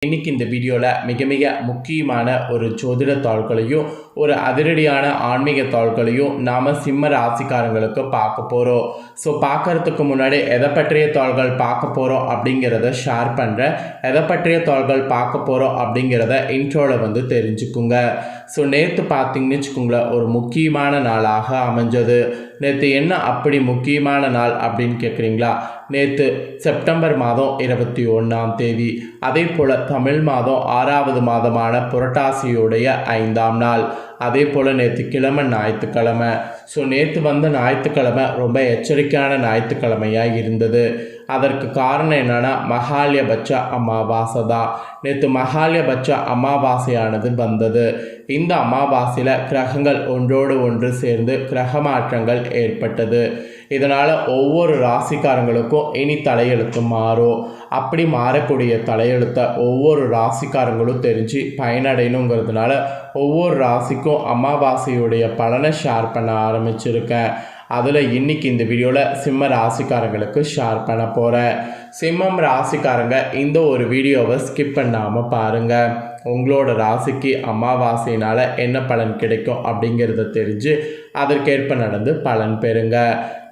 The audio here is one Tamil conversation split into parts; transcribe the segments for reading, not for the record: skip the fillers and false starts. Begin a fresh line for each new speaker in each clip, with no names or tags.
இன்னைக்கு இந்த வீடியோவில் மிக மிக முக்கியமான ஒரு ஜோதிட தாள்களையும் ஒரு அதிரடியான ஆன்மீக தாள்களையும் நாம் சிம்ம ராசிக்காரங்களுக்கு பார்க்க போகிறோம். ஸோ பார்க்கறதுக்கு முன்னாடி எதை பற்றிய தாள்கள் பார்க்க போகிறோம் அப்படிங்கிறத ஷேர் பண்ணுறேன். எதை பற்றிய தாள்கள் பார்க்க போகிறோம் அப்படிங்கிறத இன்ட்ரோவில் தெரிஞ்சுக்குங்க. ஸோ நேற்று பார்த்தீங்கன்னு வச்சுக்கோங்களேன், ஒரு முக்கியமான நாளாக அமைஞ்சது. நேற்று என்ன அப்படி முக்கியமான நாள் அப்படின்னு கேட்குறீங்களா? நேற்று செப்டம்பர் மாதம் 21ஆம் தேதி, அதே போல் தமிழ் மாதம் 6வது மாதமான புரட்டாசியுடைய 5ஆம் நாள். அதே போல் நேற்று கிழமை ஞாயிற்றுக்கிழமை. ஸோ நேற்று வந்த ஞாயிற்றுக்கிழமை ரொம்ப எச்சரிக்கையான ஞாயிற்றுக்கிழமையாக இருந்தது. அதற்கு காரணம் என்னென்னா மகாலயபட்ச அமாவாசை தான். நேற்று மகாலயபட்ச அமாவாசையானது வந்தது. இந்த அமாவாசையில் கிரகங்கள் ஒன்றோடு ஒன்று சேர்ந்து கிரக மாற்றங்கள் ஏற்பட்டது. இதனால் ஒவ்வொரு ராசிக்காரங்களுக்கும் இனி தலையெழுத்து மாறும். அப்படி மாறக்கூடிய தலையெழுத்தை ஒவ்வொரு ராசிக்காரங்களும் தெரிஞ்சு பயனடையணுங்கிறதுனால ஒவ்வொரு ராசிக்கும் அமாவாசையுடைய பலனை ஷேர் பண்ண ஆரம்பிச்சிருக்கேன். அதில் இன்றைக்கி இந்த வீடியோவில் சிம்ம ராசிக்காரங்களுக்கு ஷேர் பண்ண போகிறேன். சிம்மம் ராசிக்காரங்க இந்த ஒரு வீடியோவை ஸ்கிப் பண்ணாமல் பாருங்கள். உங்களோட ராசிக்கு அமாவாசையினால் என்ன பலன் கிடைக்கும் அப்படிங்கிறத தெரிஞ்சு அதற்கேற்ப நடந்து பலன் பெறுங்க.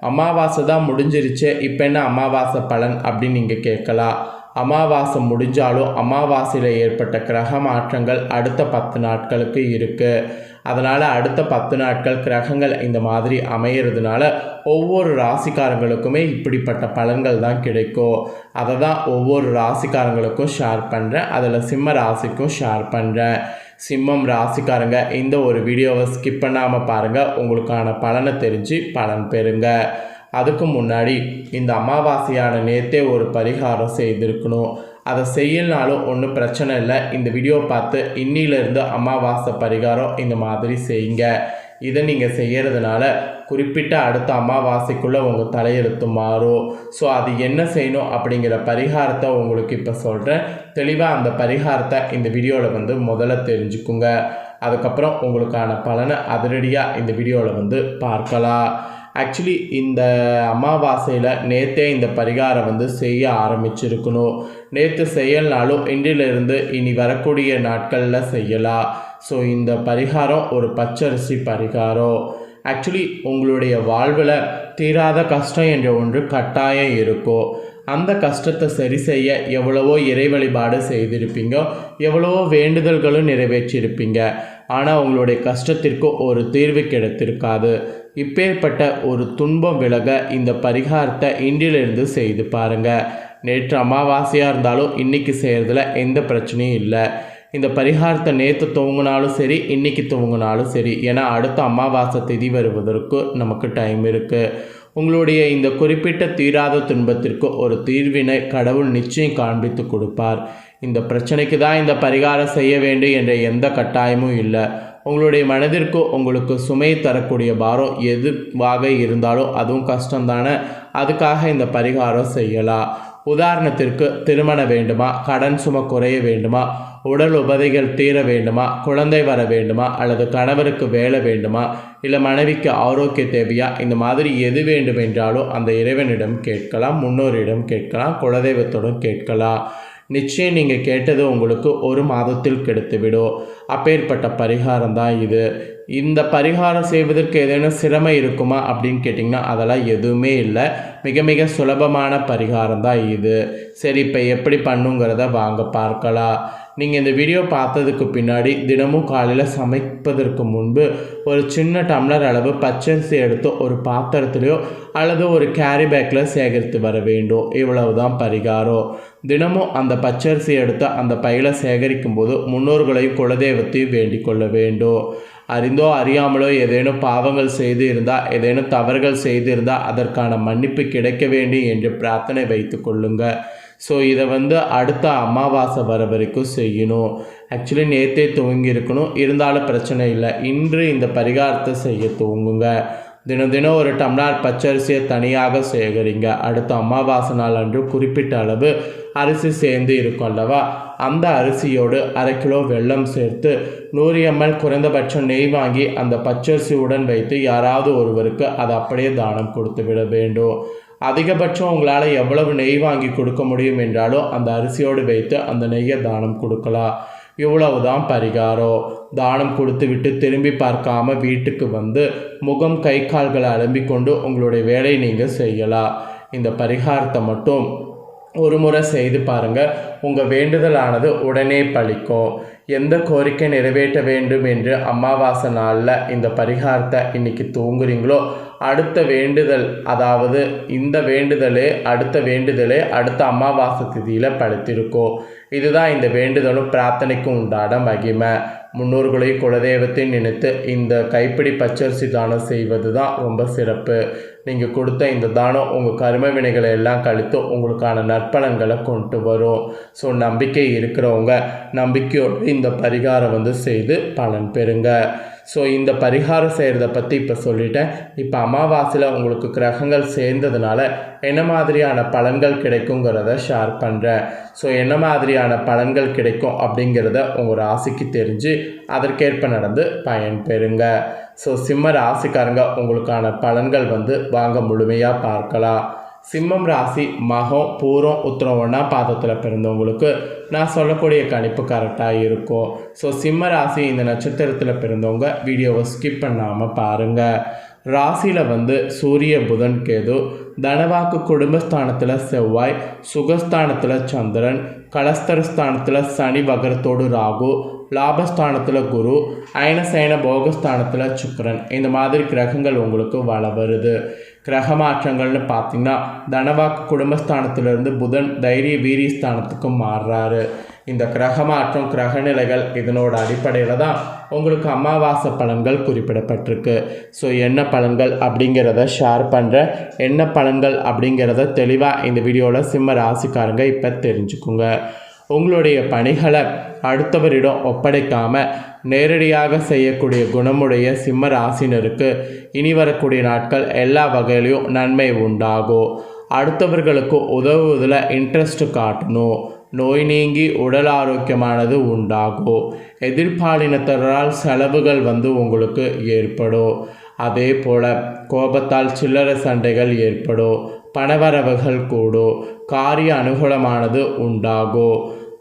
அமாவாசை தான் முடிஞ்சிருச்சு, இப்போ என்ன அமாவாசை பலன் அப்படின்னு நீங்கள் கேட்கலாம். அமாவாசை முடிஞ்சாலும் அமாவாசையில் ஏற்பட்ட கிரக மாற்றங்கள் அடுத்த 10 நாட்களுக்கு இருக்குது. அதனால் அடுத்த 10 நாட்கள் கிரகங்கள் இந்த மாதிரி அமையிறதுனால ஒவ்வொரு ராசிக்காரங்களுக்குமே இப்படிப்பட்ட பலன்கள் தான் கிடைக்கும். அதை தான் ஒவ்வொரு ராசிக்காரங்களுக்கும் ஷேர் பண்ணுறேன். அதில் சிம்ம ராசிக்கும் ஷேர் பண்ணுறேன். சிம்மம் ராசிக்காரங்க இந்த ஒரு வீடியோவை ஸ்கிப் பண்ணாமல் பாருங்கள். உங்களுக்கான பலனை தெரிஞ்சு பலன் பெறுங்க. அதுக்கு முன்னாடி இந்த அமாவாசையான நேற்றே ஒரு பரிகாரம் செய்திருக்கணும். அதை செய்யலனாலும் ஒன்றும் பிரச்சனை இல்லை. இந்த வீடியோ பார்த்து இன்னிலிருந்து அமாவாசை பரிகாரம் இந்த மாதிரி செய்யுங்க. இதை நீங்கள் செய்கிறதுனால குறிப்பிட்ட அடுத்த அமாவாசைக்குள்ளே உங்கள் தலையெழுத்து மாறும். ஸோ அது என்ன செய்யணும் அப்படிங்கிற பரிகாரத்தை உங்களுக்கு இப்போ சொல்கிறேன். தெளிவாக அந்த பரிகாரத்தை இந்த வீடியோவில் முதல்ல தெரிஞ்சுக்குங்க. அதுக்கப்புறம் உங்களுக்கான பலனை அதிரடியாக இந்த வீடியோவில் பார்க்கலாம். ஆக்சுவலி இந்த அமாவாசையில் நேற்றே இந்த பரிகாரம் செய்ய ஆரம்பிச்சிருக்கணும். நேற்று செய்யலனாலும் இன்றிலிருந்து இனி வரக்கூடிய நாட்களில் செய்யலாம். ஸோ இந்த பரிகாரம் ஒரு பச்சரிசி பரிகாரம். ஆக்சுவலி உங்களுடைய வாழ்வில் தீராத கஷ்டம் என்ற ஒன்று கட்டாயம் இருக்கும். அந்த கஷ்டத்தை சரி செய்ய எவ்வளவோ இறை வழிபாடு செய்திருப்பீங்க, எவ்வளவோ வேண்டுதல்களும் நிறைவேற்றியிருப்பீங்க. ஆனால் உங்களுடைய கஷ்டத்திற்கு ஒரு தீர்வு கிடைத்திருக்காது. இப்பேற்பட்ட ஒரு துன்பம் விலக இந்த பரிகாரத்தை இன்றிலிருந்து செய்து பாருங்கள். நேற்று அமாவாசையாக இருந்தாலும் இன்றைக்கி செய்கிறதுல எந்த பிரச்சனையும் இல்லை. இந்த பரிகாரத்தை நேற்று துவங்கினாலும் சரி, இன்றைக்கி துவங்கினாலும் சரி. ஏன்னா அடுத்த அமாவாசை திதி வருவதற்கு நமக்கு டைம் இருக்குது. உங்களுடைய இந்த குறிப்பிட்ட தீராத துன்பத்திற்கு ஒரு தீர்வினை கடவுள் நிச்சயம் காண்பித்து கொடுப்பார். இந்த பிரச்சனைக்கு தான் இந்த பரிகாரம் செய்ய வேண்டும் என்ற எந்த கட்டாயமும் இல்லை. உங்களுடைய மனதிற்கு உங்களுக்கு சுமை தரக்கூடிய பாரம் எதுவாக இருந்தாலும் அதுவும் கஷ்டம்தானே, அதுக்காக இந்த பரிகாரம் செய்யலாம். உதாரணத்திற்கு திருமணம் வேண்டுமா, கடன் சுமை குறைய வேண்டுமா, உடல் உபதைகள் தீர வேண்டுமா, குழந்தை வர வேண்டுமா, அல்லது கணவருக்கு வேலை வேண்டுமா, இல்லை மனைவிக்கு ஆரோக்கிய தேவையா, இந்த மாதிரி எது வேண்டும் என்றாலும் அந்த இறைவனிடம் கேட்கலாம், முன்னோரிடம் கேட்கலாம், குலதெய்வத்தோடும் கேட்கலாம். நிச்சயம் நீங்கள் கேட்டது உங்களுக்கு ஒரு மாதத்தில் கிடைத்துவிடும். அப்பேற்பட்ட பரிகாரம் தான் இது. இந்த பரிகாரம் செய்வதற்கு ஏதேனும் சிரமம் இருக்குமா அப்படின்னு கேட்டிங்கன்னா அதெல்லாம் எதுவுமே இல்லை. மிக மிக சுலபமான பரிகாரம் தான் இது. சரி, இப்போ எப்படி பண்ணுங்கிறத வாங்க பார்க்கலாம். நீங்கள் இந்த வீடியோ பார்த்ததுக்கு பின்னாடி தினமும் காலையில் சமைப்பதற்கு முன்பு ஒரு சின்ன டம்ளர் அளவு பச்சரிசி எடுத்து ஒரு பாத்திரத்துலையோ அல்லது ஒரு கேரி பேக்கில் சேகரித்து வர வேண்டும். இவ்வளவு தான் பரிகாரம். தினமும் அந்த பச்சரிசி எடுத்து அந்த பையில் சேகரிக்கும் போது முன்னோர்களையும் குலதெய்வத்தையும் வேண்டிக் கொள்ள வேண்டும். அறிந்தோ அறியாமலோ ஏதேனும் பாவங்கள் செய்து இருந்தால், ஏதேனும் தவறுகள் செய்து இருந்தால் அதற்கான மன்னிப்பு கிடைக்க வேண்டும் என்று பிரார்த்தனை வைத்து கொள்ளுங்கள். ஸோ இதை அடுத்த அமாவாசை வர வரைக்கும் செய்யணும். ஆக்சுவலி நேற்றே துவங்கியிருக்கணும், இருந்தாலும் பிரச்சனை இல்லை. இன்று இந்த பரிகாரத்தை செய்ய துவங்குங்க. தினம் தினம் ஒரு டம்ளர் பச்சரிசியை தனியாக சேகரிங்க. அடுத்த அமாவாசை நாள் அன்று குறிப்பிட்ட அளவு அரிசி சேர்ந்து இருக்கும் அல்லவா, அந்த அரிசியோடு 1/2 கிலோ வெல்லம் சேர்த்து 100 ml குறைந்தபட்சம் நெய் வாங்கி அந்த பச்சரிசியுடன் வைத்து யாராவது ஒருவருக்கு அதை அப்படியே தானம் கொடுத்து விட வேண்டும். அதிகபட்சம் உங்களால் எவ்வளவு நெய் வாங்கி கொடுக்க முடியும் என்றாலும் அந்த அரிசியோடு வைத்து அந்த நெய்யை தானம் கொடுக்கலாம். இவ்வளவுதான் பரிகாரம். தானம் கொடுத்து விட்டு திரும்பி பார்க்காம வீட்டுக்கு வந்து முகம் கை கால்களை அலம்பிக் கொண்டு உங்களுடைய வேலையை நீங்கள் செய்யலாம். இந்த பரிகாரத்தை மட்டும் ஒரு முறை செய்து பாருங்கள். உங்கள் வேண்டுதலானது உடனே பலிக்கும். எந்த கோரிக்கை நிறைவேற்ற வேண்டும் என்று அமாவாசை நாளில் இந்த பரிகாரத்தை இன்றைக்கி தூங்குறீங்களோ அடுத்த வேண்டுதல், அதாவது இந்த வேண்டுதலே அடுத்த அமாவாசை திதியில் படுத்திருக்கோம். இதுதான் இந்த வேண்டுதலும் பிரார்த்தனைக்கும் உண்டான மகிமை. முன்னோர்களை குலதெய்வத்தை நினைத்து இந்த கைப்பிடி பச்சரிசி தானம் செய்வது தான் ரொம்ப சிறப்பு. நீங்கள் கொடுத்த இந்த தானம் உங்கள் கர்ம வினைகளை எல்லாம் கழித்து உங்களுக்கான நற்பலன்களை கொண்டு வரும். ஸோ நம்பிக்கை இருக்கிறவங்க நம்பிக்கையோடு இந்த பரிகாரம் செய்து பலன் பெறுங்க. ஸோ இந்த பரிகாரம் செய்கிறத பற்றி இப்போ சொல்லிட்டேன். இப்போ அமாவாசையில் உங்களுக்கு கிரகங்கள் சேர்ந்ததுனால என்ன மாதிரியான பலன்கள் கிடைக்குங்கிறத ஷேர் பண்ணுறேன். ஸோ என்ன மாதிரியான பலன்கள் கிடைக்கும் அப்படிங்கிறத உங்கள் ராசிக்கு தெரிஞ்சு அதற்கேற்ப நடந்து பயன் பெறுங்க. ஸோ சிம்ம ராசிக்காரங்க உங்களுக்கான பலன்கள் வாங்க முழுமையாக பார்க்கலாம். சிம்மம் ராசி மகம் பூரம் உத்திரம் ஒன்றா பாதத்தில் பிறந்தவங்களுக்கு நான் சொல்லக்கூடிய கணிப்பு கரெக்டாக இருக்கும். ஸோ சிம்ம ராசி இந்த நட்சத்திரத்தில் பிறந்தவங்க வீடியோவை ஸ்கிப் பண்ணாமல் பாருங்கள். ராசியில் சூரிய புதன் கேது, தனவாக்கு குடும்பஸ்தானத்தில் செவ்வாய், சுகஸ்தானத்தில் சந்திரன், கலஸ்தரஸ்தானத்தில் சனி வகரத்தோடு ராகு, லாபஸ்தானத்தில் குரு, அயனசயன போகஸ்தானத்தில் சுக்கிரன். இந்த மாதிரி கிரகங்கள் உங்களுக்கு வள வருது. கிரக மாற்றங்கள்னு பார்த்திங்கன்னா தனவாக்கு குடும்பஸ்தானத்திலிருந்து புதன் தைரிய வீரிய ஸ்தானத்துக்கு மாறுறாரு. இந்த கிரக மாற்றம் கிரகநிலைகள் இதனோட அடிப்படையில் தான் உங்களுக்கு அமாவாசை பலன்கள் குறிப்பிடப்பட்டிருக்கு. ஸோ என்ன பலன்கள் அப்படிங்கிறத ஷேர் பண்ணுறேன். என்ன பலன்கள் அப்படிங்கிறத தெளிவாக இந்த வீடியோவில் சிம்ம ராசிக்காரங்க இப்போ தெரிஞ்சுக்குங்க. உங்களுடைய பணிகளை அடுத்தவரிடம் ஒப்படைக்காமல் நேரடியாக செய்யக்கூடிய குணமுடைய சிம்ம ராசினருக்கு இனி வரக்கூடிய நாட்கள் எல்லா வகையிலையும் நன்மை உண்டாகும். அடுத்தவர்களுக்கு உதவுவதில் இன்ட்ரெஸ்ட் காட்டணும். நோய் நீங்கி உடல் ஆரோக்கியமானது உண்டாகும். எதிர்பாலினத்தரால் செலவுகள் உங்களுக்கு ஏற்படும். அதே போல் கோபத்தால் சில்லறை சண்டைகள் ஏற்படும். பணவரவுகள் கூடும். காரிய அனுகூலமானது உண்டாகும்.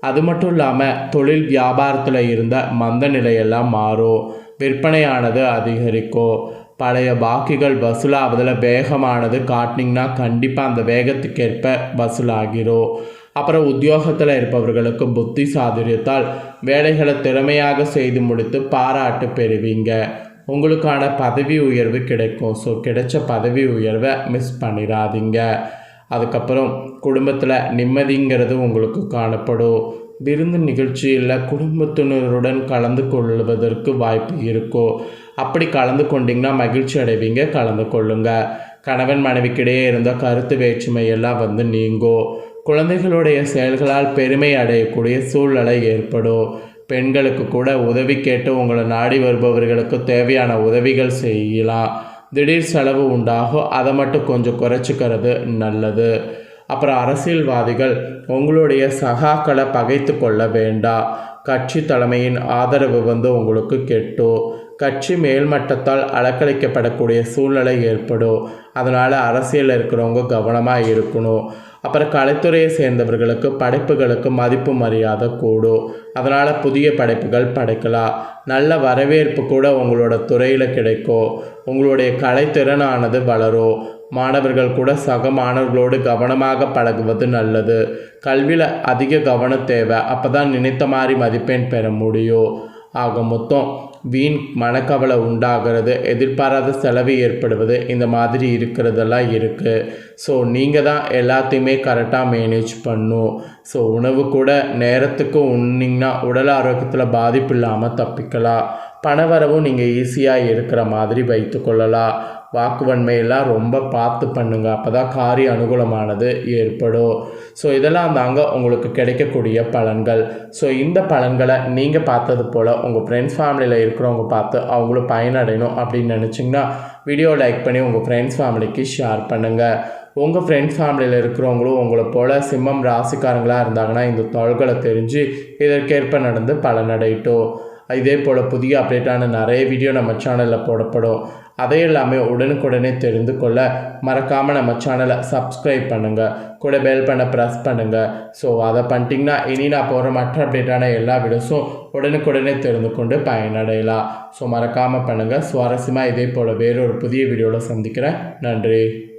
அது மட்டும் இல்லாமல் தொழில் வியாபாரத்தில் இருந்த மந்த நிலையெல்லாம் மாறும். விற்பனையானது அதிகரிக்கும். பழைய பாக்கிகள் வசூலாவதில் வேகமானது காட்டினீங்கன்னா கண்டிப்பாக அந்த வேகத்துக்கேற்ப வசூலாகிரும். அப்புறம் உத்தியோகத்தில் இருப்பவர்களுக்கு புத்தி சாதுரியத்தால் வேலைகளை திறமையாக செய்து முடித்து பாராட்டு பெறுவீங்க. உங்களுக்கான பதவி உயர்வு கிடைக்கும். ஸோ கிடைச்ச பதவி உயர்வை மிஸ் பண்ணிடாதீங்க. அதுக்கப்புறம் குடும்பத்தில் நிம்மதிங்கிறது உங்களுக்கு காணப்படும். விருந்து நிகழ்ச்சியில் குடும்பத்தினருடன் கலந்து கொள்வதற்கு வாய்ப்பு இருக்கும். அப்படி கலந்து கொண்டிங்கன்னா மகிழ்ச்சி அடைவீங்க. கலந்து கொள்ளுங்க. கணவன் மனைவிக்கிடையே இருந்த கருத்து வேற்றுமையெல்லாம் நீங்கும். குழந்தைகளுடைய செயல்களால் பெருமை அடையக்கூடிய சூழ்நிலை ஏற்படும். பெண்களுக்கு கூட உதவி கேட்டு உங்களை நாடி வருபவர்களுக்கு தேவையான உதவிகள் செய்யலாம். திடீர் செலவு உண்டாகும். அதை மட்டும் கொஞ்சம் குறைச்சிக்கிறது நல்லது. அப்புறம் அரசியல்வாதிகள் உங்களுடைய சகாக்களை பகைத்து கொள்ள வேண்டாம். கட்சி தலைமையின் ஆதரவு உங்களுக்கு கெட்டும். கட்சி மேல்மட்டத்தால் அலக்களிக்கப்படக்கூடிய சூழ்நிலை ஏற்படும். அதனால் அரசியலில் இருக்கிறவங்க கவனமாக இருக்கணும். அப்புறம் கலைத்துறையை சேர்ந்தவர்களுக்கு படைப்புகளுக்கு மதிப்பு மரியாதை கூடும். அதனால் புதிய படைப்புகள் படைக்கலாம். நல்ல வரவேற்பு கூட உங்களோட துறையில் கிடைக்கும். உங்களுடைய கலைத்திறனானது வளரும். மாணவர்கள் கூட சக மாணவர்களோடு கவனமாக பழகுவது நல்லது. கல்வியில் அதிக கவனம் தேவை. அப்போ தான் நினைத்த மாதிரி மதிப்பெண் பெற முடியும். ஆக மொத்தம் வீண் மனக்கவலை உண்டாகிறது, எதிர்பாராத செலவு ஏற்படுவது, இந்த மாதிரி இருக்கிறதெல்லாம் இருக்குது. ஸோ நீங்கள் தான் எல்லாத்தையுமே கரெக்டாக மேனேஜ் பண்ணும். ஸோ உணவு கூட நேரத்துக்கு உண்ணிங்கன்னா உடல் ஆரோக்கியத்தில் பாதிப்பு இல்லாமல் தப்பிக்கலாம். பணவரவும் நீங்கள் ஈஸியாக இருக்கிற மாதிரி வைத்து கொள்ளலாம். வாக்குவன்மையெல்லாம் ரொம்ப பார்த்து பண்ணுங்கள். அப்போ தான் காரிய அனுகூலமானது ஏற்படும். ஸோ இதெல்லாம் தாங்க உங்களுக்கு கிடைக்கக்கூடிய பலன்கள். ஸோ இந்த பலன்களை நீங்கள் பார்த்தது போல் உங்கள் ஃப்ரெண்ட்ஸ் ஃபேமிலியில் இருக்கிறவங்க பார்த்து அவங்களும் பயனடையணும் அப்படின்னு நினச்சிங்கன்னா வீடியோ லைக் பண்ணி உங்கள் ஃப்ரெண்ட்ஸ் ஃபேமிலிக்கு ஷேர் பண்ணுங்கள். உங்கள் ஃப்ரெண்ட்ஸ் ஃபேமிலியில் இருக்கிறவங்களும் உங்களை போல் சிம்மம் ராசிக்காரங்களாக இருந்தாங்கன்னா இந்த தொழில்களை தெரிஞ்சு இதற்கேற்ப நடந்து பலனடையட்டும். இதே போல் புதிய அப்டேட்டான நிறைய வீடியோ நம்ம சேனலில் போடப்படும். அதை எல்லாமே உடனுக்குடனே தெரிந்து கொள்ள மறக்காமல் நம்ம சேனலை சப்ஸ்கிரைப் பண்ணுங்கள், கூட பெல் பண்ண ப்ரெஸ் பண்ணுங்கள். ஸோ அதை பண்ணிட்டீங்கன்னா இனி நான் போகிற மற்ற அப்டேட்டான எல்லா வீடியோஸும் உடனுக்குடனே தெரிந்து கொண்டு பயனடையலாம். ஸோ மறக்காமல் பண்ணுங்கள். சுவாரஸ்யமாக இதே போல் வேறொரு புதிய வீடியோவில் சந்திக்கிறேன். நன்றி.